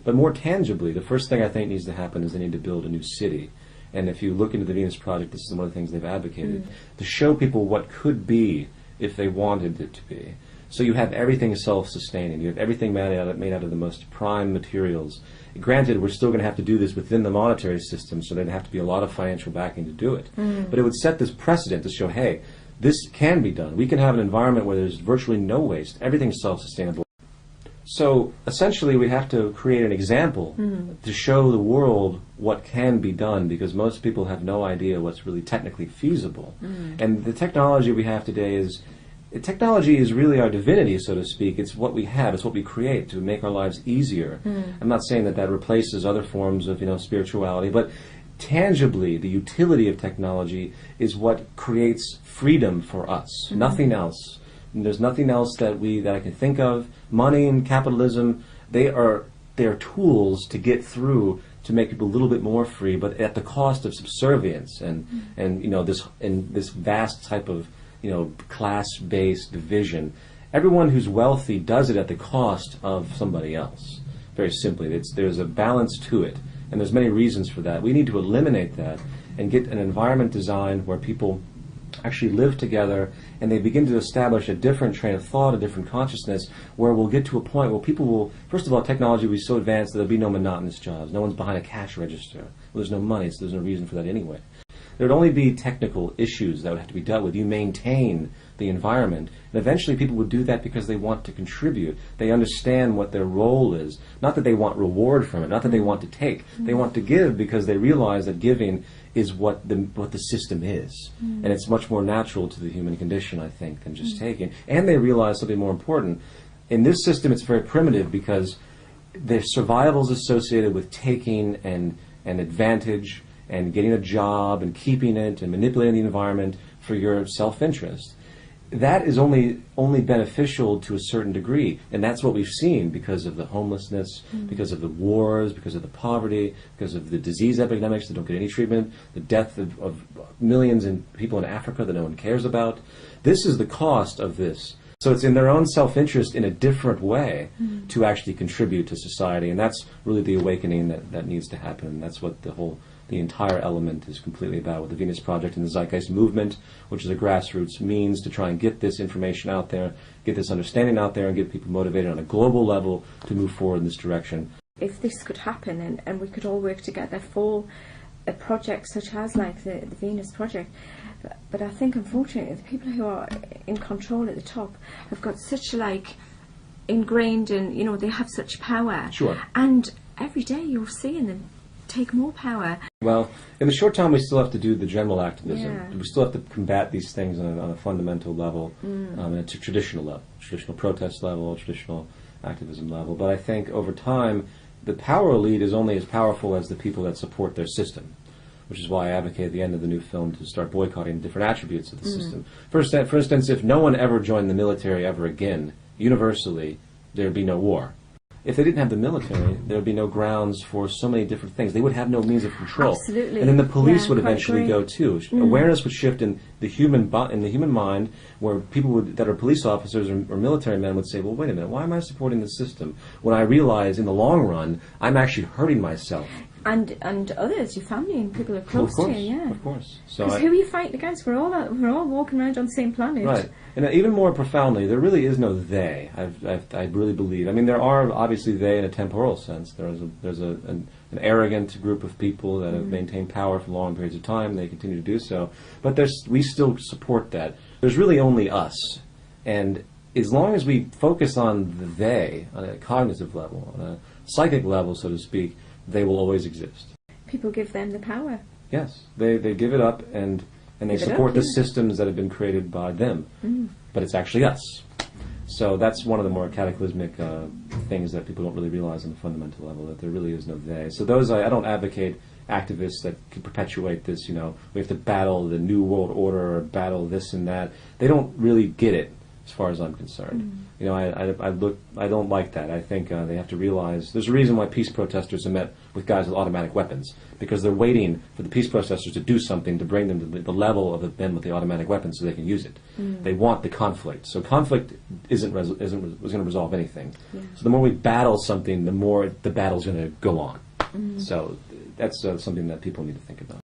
But more tangibly, the first thing I think needs to happen is they need to build a new city. And if you look into the Venus Project, this is one of the things they've advocated, to show people what could be if they wanted it to be. So you have everything self-sustaining. You have everything made out of the most prime materials. Granted, we're still going to have to do this within the monetary system, so there'd have to be a lot of financial backing to do it. But it would set this precedent to show, hey, this can be done. We can have an environment where there's virtually no waste. Everything's self-sustainable. So essentially we have to create an example to show the world what can be done, because most people have no idea what's really technically feasible. And the technology we have today is, technology is really our divinity, so to speak. It's what we have, it's what we create to make our lives easier. I'm not saying that that replaces other forms of, spirituality, but tangibly the utility of technology is what creates freedom for us. Nothing else. And there's nothing else that I can think of. Money and capitalism, they are tools to get through to make people a little bit more free, but at the cost of subservience and this vast type of class-based division. Everyone who's wealthy does it at the cost of somebody else. Very simply, there's a balance to it, and there's many reasons for that. We need to eliminate that and get an environment designed where people actually live together and they begin to establish a different train of thought, a different consciousness, where we'll get to a point where people will, first of all, technology will be so advanced that there'll be no monotonous jobs. No one's behind a cash register. Well, there's no money, so there's no reason for that anyway. There would only be technical issues that would have to be dealt with. You maintain the environment, and eventually people would do that because they want to contribute. They understand what their role is. Not that they want reward from it, not that they want to take. They want to give because they realize that giving is what the system is. And it's much more natural to the human condition, I think, than just taking. And they realize something more important. In this system, it's very primitive because the survival is associated with taking and advantage and getting a job and keeping it and manipulating the environment for your self-interest. That is only beneficial to a certain degree, and that's what we've seen because of the homelessness, because of the wars, because of the poverty, because of the disease epidemics that don't get any treatment, the death of millions of people in Africa that no one cares about. This is the cost of this. So it's in their own self-interest in a different way to actually contribute to society, and that's really the awakening that needs to happen, and that's what the entire element is completely about with the Venus Project and the Zeitgeist Movement, which is a grassroots means to try and get this information out there, get this understanding out there, and get people motivated on a global level to move forward in this direction. If this could happen and we could all work together for a project such as like the Venus Project, but I think unfortunately the people who are in control at the top have got such ingrained and they have such power. Sure. And every day you're seeing them take more power. Well, in the short time we still have to do the general activism. Yeah. We still have to combat these things on a fundamental level, and a traditional level, traditional protest level, traditional activism level. But I think over time the power elite is only as powerful as the people that support their system, which is why I advocate at the end of the new film to start boycotting different attributes of the system. For instance, if no one ever joined the military ever again, universally, there would be no war. If they didn't have the military, there would be no grounds for so many different things. They would have no means of control. Absolutely. And then the police would eventually go too. Awareness would shift in the human mind, where people that are police officers or military men would say, well, wait a minute, why am I supporting the system when I realize in the long run I'm actually hurting myself? And others, your family and people are close to you, yeah. Of course. Because who are you fighting against? We're all walking around on the same planet. Right. And even more profoundly, there really is no they. I really believe. I mean, there are obviously they in a temporal sense. There's an arrogant group of people that have maintained power for long periods of time. They continue to do so. But we still support that. There's really only us. And as long as we focus on the they, on a cognitive level, on a psychic level, so to speak, they will always exist. People give them the power. Yes, they give it up and they support the systems that have been created by them. But it's actually us. So that's one of the more cataclysmic things that people don't really realize on the fundamental level, that there really is no they. So I don't advocate activists that can perpetuate this, we have to battle the New World Order or battle this and that. They don't really get it. as far as I'm concerned. You know, I don't like that. I think they have to realize there's a reason why peace protesters have met with guys with automatic weapons, because they're waiting for the peace protesters to do something to bring them to the level of the men with the automatic weapons so they can use it. They want the conflict. So conflict isn't going to resolve anything. Yeah. So the more we battle something, the more the battle's going to go on. So that's something that people need to think about.